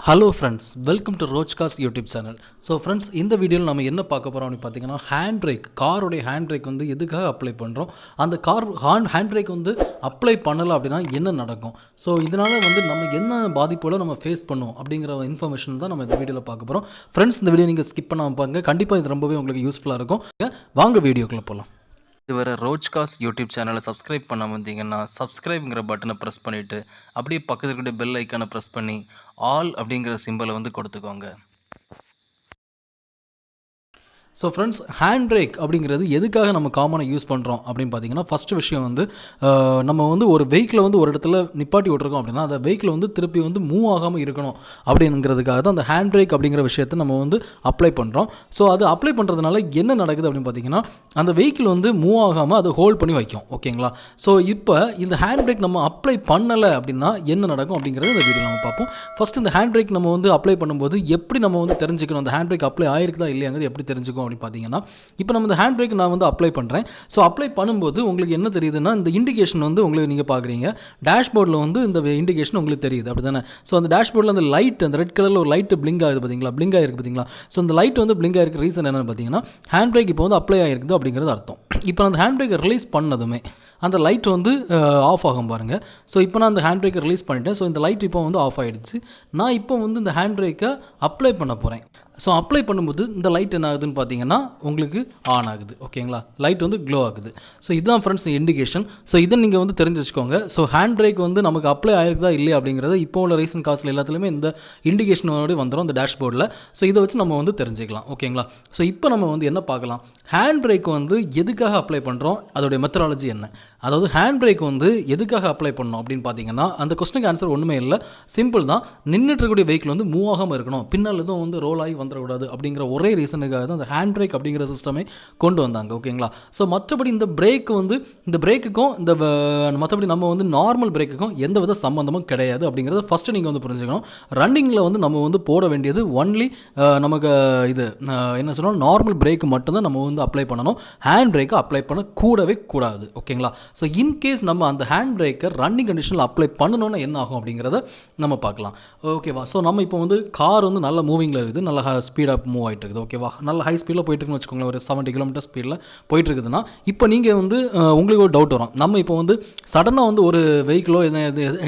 Hello friends, welcome to Roche YouTube channel. So friends, இந்த வீடியோல நாம என்ன பார்க்க போறோம் அப்படி பாத்தீங்கன்னா ஹேண்ட் பிரேக், காரோட ஹேண்ட் பிரேக் வந்து எதுக்காக அப்ளை பண்றோம், அந்த கார் ஹேண்ட் பிரேக் வந்து அப்ளை பண்ணல அப்படினா என்ன நடக்கும், சோ இதனால வந்து நம்ம என்ன பாதிப்புகளை நம்ம ஃபேஸ் பண்ணுவோம் அப்படிங்கற இன்ஃபர்மேஷன் தான் நம்ம இந்த வீடியோல பார்க்க போறோம். ஃப்ரெண்ட்ஸ், இந்த வீடியோ நீங்க ஸ்கிப் பண்ணாம பாருங்க, கண்டிப்பா இது ரொம்பவே உங்களுக்கு யூஸ்ஃபுல்லா இருக்கும். வாங்க வீடியோக்குள்ள போலாம். இதுவரை ரோச்காஸ் யூடியூப் சேனலை சப்ஸ்கிரைப் பண்ணாமல் இருந்தீங்கன்னா சப்ஸ்கிரைப்ங்கிற பட்டனை ப்ரெஸ் பண்ணிவிட்டு அப்படியே பக்கத்தில் இருக்கிற பெல் ஐக்கானை ப்ரெஸ் பண்ணி ஆல் அப்படிங்கிற சிம்பலை வந்து கொடுத்துக்கோங்க. ஸோ ஃப்ரெண்ட்ஸ், ஹேண்ட் பிரேக் அப்படிங்கிறது எதுக்காக நம்ம காமனாக யூஸ் பண்ணுறோம் அப்படின்னு பார்த்தீங்கன்னா, ஃபஸ்ட்டு விஷயம் வந்து நம்ம வந்து ஒரு வெஹிக்கிளை வந்து ஒரு இடத்துல நிப்பாட்டி விட்ருக்கோம் அப்படின்னா அந்த வெஹிக்கிள் வந்து திருப்பி வந்து மூவ் ஆகாமல் இருக்கணும் அப்படிங்கிறதுக்காக தான் அந்த ஹேண்ட் பிரேக் அப்படிங்கிற விஷயத்தை நம்ம வந்து அப்ளை பண்ணுறோம். ஸோ அது அப்ளை பண்ணுறதுனால என்ன நடக்குது அப்படின்னு பார்த்தீங்கன்னா, அந்த வெஹிக்கிள் வந்து மூவ் ஆகாமல் அதை ஹோல்ட் பண்ணி வைக்கும். ஓகேங்களா? ஸோ இப்போ இந்த ஹேண்ட் பிரேக் நம்ம அப்ளை பண்ணலை அப்படின்னா என்ன நடக்கும் அப்படிங்கிறது இந்த வீடியோ நம்ம பார்ப்போம். ஃபஸ்ட்டு இந்த ஹேண்ட் பிரேக் நம்ம வந்து அப்ளை பண்ணும்போது எப்படி நம்ம வந்து தெரிஞ்சுக்கணும், அந்த ஹேண்ட் பிரேக் அப்ளை ஆயிருக்குதா இல்லையாங்கிறது எப்படி தெரிஞ்சுக்கும் அப்படி பார்த்தீங்கன்னா, இப்போ நம்ம இந்த ஹேண்ட் பிரேக் நான் வந்து அப்ளை பண்ணுறேன். ஸோ அப்ளை பண்ணும்போது உங்களுக்கு என்ன தெரியுதுன்னா, இந்த இண்டிகேஷன் வந்து உங்களுக்கு நீங்கள் பார்க்குறீங்க, டேஷ்போர்டில் வந்து இந்த இண்டிகேஷன் உங்களுக்கு தெரியுது, அப்படி தானே? ஸோ அந்த டேஷ்போர்டில் அந்த லைட், அந்த ரெட் கலரில் ஒரு லைட் பிளிங்க் ஆகுது பார்த்தீங்களா, பிளிங்க் ஆகிருக்கு பார்த்தீங்களா? ஸோ அந்த லைட் வந்து பிளிங்க் ஆகிருக்க ரீசன் என்னென்னு பார்த்தீங்கன்னா, ஹேண்ட் பிரேக் இப்போ வந்து அப்ளை ஆகிருக்குது அப்படிங்கிறது அர்த்தம். இப்போ அந்த ஹேண்ட் பிரேக்கை ரிலீஸ் பண்ணதுமே அந்த லைட் வந்து ஆஃப் ஆகும் பாருங்கள். ஸோ இப்போ நான் அந்த ஹேண்ட் பிரேக்கை ரிலீஸ் பண்ணிட்டேன். ஸோ இந்த லைட் இப்போ வந்து ஆஃப் ஆகிடுச்சு. நான் இப்போ வந்து இந்த ஹேண்ட் பிரேக்கை அப்ளை பண்ண போகிறேன். ஸோ அப்ளை பண்ணும்போது இந்த லைட் என்ன ஆகுதுன்னு பார்த்தீங்கன்னா உங்களுக்கு ஆன் ஆகுது. ஓகேங்களா? லைட் வந்து க்ளோ ஆகுது. ஸோ இதுதான் ஃப்ரெண்ட்ஸ் இண்டிகேஷன். ஸோ இதை நீங்கள் வந்து தெரிஞ்சு வச்சுக்கோங்க. ஸோ ஹேண்ட் பிரேக் வந்து நமக்கு அப்ளை ஆயிருக்குதா இல்லையா அப்படிங்கிறது இப்போ உள்ள ரீசன்ட் காசில் எல்லாத்துலேயுமே இந்த இண்டிகேஷனோட வந்துடும் இந்த டேஷ்போர்டில். ஸோ இதை வச்சு நம்ம வந்து தெரிஞ்சுக்கலாம். ஓகேங்களா? ஸோ இப்போ நம்ம வந்து என்ன பார்க்கலாம், ஹேண்ட் பிரேக் வந்து எதுக்காக அப்ளை பண்ணுறோம், அதோடைய மெத்தடாலஜி என்ன, அதாவது ஹேண்ட் பிரேக் வந்து எதுக்காக அப்ளை பண்ணணும் அப்படின்னு பார்த்தீங்கன்னா, அந்த கொஸ்டினுக்கு ஆன்சர் ஒன்றுமே இல்லை, சிம்பிள் தான். நின்றுட்டு இருக்கக்கூடிய வெஹிக்கிள் வந்து மூவ் ஆகாமல் இருக்கணும், பின்னால் எதுவும் வந்து ரோல் ஆகி வந்துடக்கூடாது அப்படிங்கிற ஒரே ரீசனுக்காக தான் அந்த ஹேண்ட் பிரேக் அப்படிங்கிற சிஸ்டமே கொண்டு வந்தாங்க. ஓகேங்களா? ஸோ மற்றபடி இந்த பிரேக் வந்து இந்த பிரேக்குக்கும் இந்த மற்றபடி நம்ம வந்து நார்மல் பிரேக்குக்கும் எந்த வித சம்மந்தமும் கிடையாது அப்படிங்கிறத ஃபஸ்ட்டு நீங்கள் வந்து புரிஞ்சுக்கணும். ரன்னிங்கில் வந்து நம்ம வந்து போட வேண்டியது ஒன்லி நமக்கு இது என்ன சொன்னால் நார்மல் பிரேக் மட்டும்தான் நம்ம வந்து அப்ளை பண்ணணும். ஹேண்ட் பிரேக்கை அப்ளை பண்ண கூடவே கூடாது. ஓகேங்களா? ஸோ இன்கேஸ் நம்ம அந்த ஹேண்ட் பிரேக்கை ரன்னிங் கண்டிஷனில் அப்ளை பண்ணணும்னா என்ன ஆகும் அப்படிங்கிறத நம்ம பார்க்கலாம். ஓகேவா? ஸோ நம்ம இப்போ வந்து கார் வந்து நல்ல மூவிங்கில் இருக்குது, நல்ல ஸ்பீடாக மூவ் ஆகிட்டு இருக்குது. ஓகேவா? நல்ல ஹை ஸ்பீடில் போயிட்டு இருக்குன்னு வச்சுக்கோங்களேன், ஒரு 70 கிலோமீட்டர் ஸ்பீடில் போயிட்டு இருக்குதுன்னா இப்போ நீங்கள் வந்து உங்களுக்கு ஒரு டவுட் வரும், நம்ம இப்போ வந்து சடனாக வந்து ஒரு வெஹிக்கிளோ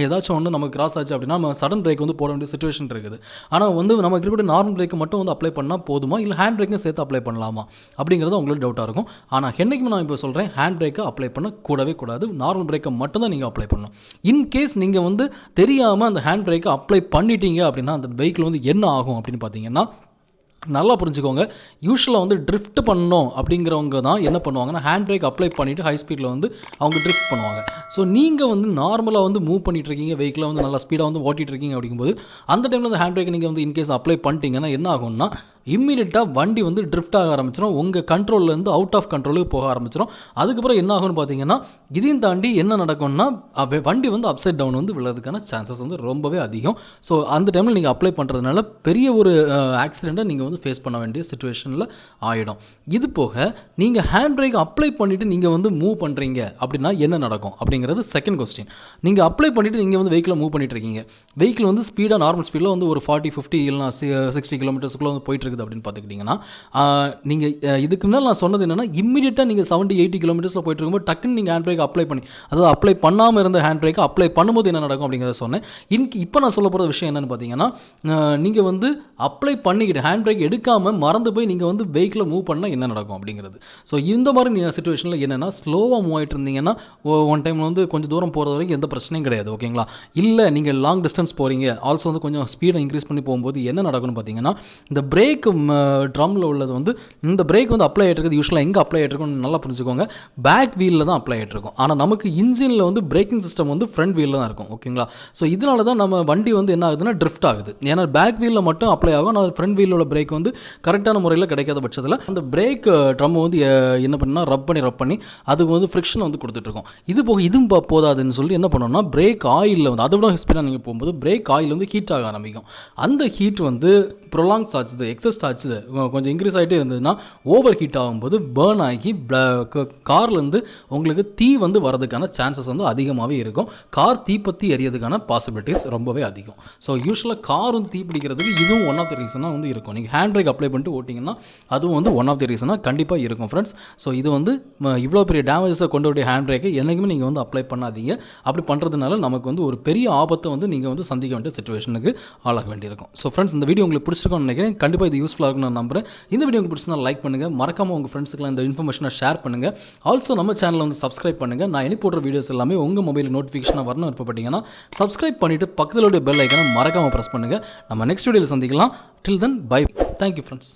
ஏதாச்சும் ஒன்று நமக்கு கிராஸ் ஆச்சு அப்படின்னா நம்ம சடன் பிரேக் வந்து போட வேண்டிய சிச்சுவேஷன் இருக்குது. ஆனால் வந்து நமக்கு இருக்கக்கூடிய நார்மல் பிரேக்கை மட்டும் வந்து அப்ளை பண்ணால் போதுமா, இல்லை ஹேண்ட் பிரேக்கையும் சேர்த்து அப்ளை பண்ணலாமா அப்படிங்கிறது உங்களுக்கு டவுட்டாக இருக்கும். ஆனால் என்றைக்குமே நான் இப்போ சொல்கிறேன், ஹேண்ட் பிரேக்கை அப்ளை பண்ண கூடவே கூடாது, நார்மல் பிரேக்கை மட்டும் தான் நீங்கள் அப்ளை பண்ணணும். இன்கேஸ் நீங்கள் வந்து தெரியாமல் அந்த ஹேண்ட் பிரேக்கை அப்ளை பண்ணிட்டீங்க அப்படின்னா அந்த வெஹிக்கிள் வந்து என்ன ஆகும் அப்படின்னு பார்த்தீங்கன்னா, நல்லா புரிஞ்சுக்கோங்க, யூஸ்வலாக வந்து ட்ரிஃப்ட் பண்ணணும் அப்படிங்கிறவங்க தான் என்ன பண்ணுவாங்கன்னா, ஹேண்ட் பிரேக் அப்ளை பண்ணிவிட்டு ஹை ஸ்பீடில் வந்து அவங்க ட்ரிஃப்ட் பண்ணுவாங்க. ஸோ நீங்கள் வந்து நார்மலாக வந்து மூவ் பண்ணிட்டு இருக்கீங்க, வெஹிக்கிளை வந்து நல்லா ஸ்பீடாக வந்து ஓட்டிகிட்டு இருக்கீங்க அப்படிங்கும்போது அந்த டைமில் வந்து ஹேண்ட் பிரேக் நீங்கள் வந்து இன்கேஸ் அப்ளை பண்ணிட்டீங்கன்னா என்ன ஆகும்னா, இம்மீடியட்டாக வண்டி வந்து ட்ரிஃப்ட் ஆக ஆரம்பிச்சிடும், உங்கள் கண்ட்ரோல்லேருந்து அவுட் ஆஃப் கண்ட்ரோலுக்கு போக ஆரம்பிச்சிடும். அதுக்கப்புறம் என்ன ஆகும்னு பார்த்தீங்கன்னா, இதையும் தாண்டி என்ன நடக்கும்னா வண்டி வந்து அப்சைட் டவுன் வந்து விழுறதுக்கான சான்சஸ் வந்து ரொம்பவே அதிகம். ஸோ அந்த டைமில் நீங்கள் அப்ளை பண்ணுறதுனால பெரிய ஒரு ஆக்சிடெண்ட்டை நீங்கள் வந்து ஃபேஸ் பண்ண வேண்டிய சிச்சுவேஷனில் ஆகிடும். இது போக நீங்கள் ஹேண்ட் பிரேக் அப்ளை பண்ணிவிட்டு நீங்கள் வந்து மூவ் பண்ணுறீங்க அப்படின்னா என்ன நடக்கும் அப்படிங்கிறது செகண்ட் கொஸ்டின். நீங்கள் அப்ளை பண்ணிவிட்டு நீங்கள் வந்து வெஹிக்கிளை மூவ் பண்ணிட்டு இருக்கீங்க, வெஹிக்கிள் வந்து ஸ்பீடாக நார்மல் ஸ்பீடில் வந்து ஒரு 40-50 இல்லைனா 60 கிலோமீட்டர்ஸ்க்குள்ளே வந்து போயிட்டு இருக்குது அப்படின்னு பார்த்துக்கிட்டிங்கன்னா, நீங்கள் இதுக்கு முன்னால் நான் சொன்னது என்னென்னா, இம்மீடியட்டாக நீங்கள் 70-80 கிலோமீட்டர்ஸில் போயிட்டு இருக்கும்போது டக்குன்னு நீங்கள் ஹேண்ட் பிரேக் அப்ளை பண்ணி, அதாவது அப்ளை பண்ணாமல் இருந்த ஹேண்ட் பிரேக்கை அப்ளை பண்ணும்போது என்ன நடக்கும் அப்படிங்கிறத சொன்னேன். இப்போ நான் சொல்ல போகிற விஷயம் என்னென்னு பார்த்தீங்கன்னா, நீங்கள் வந்து அப்ளை பண்ணிக்கிட்டு ஹேண்ட் பிரேக் எடுக்காமல் மறந்து போய் நீங்கள் வந்து வெஹிக்கிளை மூவ் பண்ணால் என்ன நடக்கும் அப்படிங்கிறது. ஸோ இந்த மாதிரி நீங்கள் சிச்சுவேஷனில் என்னென்னா, ஸ்லோவாக மூவ் ஆகிட்டு இருந்தீங்கன்னா ஒன் டைம் வந்து கொஞ்சம் தூரம் போகிறது வரைக்கும் எந்த பிரச்சனையும் கிடையாது. ஓகேங்களா? இல்லை நீங்கள் லாங் டிஸ்டன்ஸ் போகிறீங்க, ஆல்சோ வந்து கொஞ்சம் ஸ்பீடை இன்க்ரீஸ் பண்ணி போகும்போது என்ன நடக்கும்னு பார்த்தீங்கன்னா, இந்த பிரேக் ட்ரம்மில் உள்ளது வந்து இந்த பிரேக் வந்து அப்ளை ஆகிட்டு இருக்குது. யூஸ்வலாக எங்கே அப்ளை ஆகிட்டுருக்குன்னு நல்லா புரிஞ்சுக்கோங்க, பேக் வீலில் தான் அப்ளை ஆகிட்டுருக்கும். ஆனால் நமக்கு இன்ஜினில் வந்து பிரேக்கிங் சிஸ்டம் வந்து ஃப்ரண்ட் வீலில் தான் இருக்கும். ஓகேங்களா? ஸோ இதனால தான் நம்ம வண்டி வந்து என்ன ஆகுதுன்னா ட்ரிஃப்ட் ஆகுது. ஏன்னா பேக் வீலில் மட்டும் அப்ளை ஆகும், ஆனால் ஃப்ரண்ட் வீலில் உள்ள பிரேக் வந்து கரெக்டான முறையில் கிடைக்காத பட்சத்தில் அந்த பிரேக் ட்ரம் வந்து என்ன பண்ணால் ரப் பண்ணி அதுக்கு வந்து ஃப்ரிக்ஷன் வந்து கொடுத்துட்ருக்கோம். இது போக இதுவும் போதாதுன்னு சொல்லி என்ன பண்ணோம்னா, பிரேக் ஆயிலில் வந்து அதை விட ஸ்பீடாக நீங்கள் போகும்போது பிரேக் ஆயில் வந்து ஹீட் ஆக ஆரம்பிக்கும். அந்த ஹீட் வந்து ப்ரொலாங்ஸ் ஆச்சு, எக்ஸஸ்ட் ஆச்சு கொஞ்சம் இன்க்ரீஸ் ஆகிட்டே இருந்ததுன்னா ஓவர் ஹீட் ஆகும்போது பேர்ன் ஆகி கார்லேருந்து உங்களுக்கு தீ வந்து வரதுக்கான சான்சஸ் வந்து அதிகமாகவே இருக்கும். கார் தீப்பற்றி எரியதுக்கான பாசிபிலிட்டிஸ் ரொம்பவே அதிகம். ஸோ யூஸ்வலாக கார் வந்து தீ பிடிக்கிறதுக்கு இதுவும் ஒன் ஆஃப் த ரீசனாக வந்து இருக்கும். நீங்கள் ஹேண்ட் பிரேக் அப்ளை பண்ணிட்டு ஓட்டிங்கன்னா அதுவும் வந்து ஒன் ஆஃப் த ரீசனாக கண்டிப்பாக இருக்கும் ஃப்ரெண்ட்ஸ். ஸோ இது வந்து இவ்வளோ பெரிய டேமேஜஸை கொண்டு வர ஹேண்ட் பிரேக்கை என்றைக்குமே நீங்கள் வந்து அப்ளை பண்ணாதீங்க. அப்படி பண்ணுறதுனால நமக்கு வந்து ஒரு பெரிய ஆபத்தை வந்து நீங்கள் வந்து சந்திக்க வேண்டிய சிச்சுவேஷனுக்கு ஆளாக வேண்டியிருக்கும். ஸோ ஃப்ரெண்ட்ஸ், இந்த வீடியோ உங்களுக்கு பிடிச்சிருக்கும்னு நினைக்கிறேன். கண்டிப்பாக இது யூஸ்ஃபுல்லாக இருக்கும்னு நான் நம்புறேன். இந்த வீடியோ உங்களுக்கு பிடிச்சிருந்தா லைக் பண்ணுங்கள், மறக்காமல் உங்கள் ஃப்ரெண்ட்ஸுக்குலாம் இந்த இன்ஃபர்மேஷனை ஷேர் பண்ணுங்கள். ஆல்சோ நம்ம சேனலை வந்து சப்ஸ்கிரைப் பண்ணுங்கள். நான் இனி போடுற வீடியோஸ் எல்லாமே உங்கள் மொபைல் நோட்டிஃபிகேஷனாக வரணும் விருப்பப்பட்டீங்கன்னா சப்ஸ்கிரைப் பண்ணிவிட்டு பக்கத்தில் உள்ள பெல் ஐக்கனை மறக்காமல் ப்ரெஸ் பண்ணுங்கள். நம்ம நெக்ஸ்ட் வீடியோவில் சந்திக்கலாம். டில் தென் பை. Thank you friends.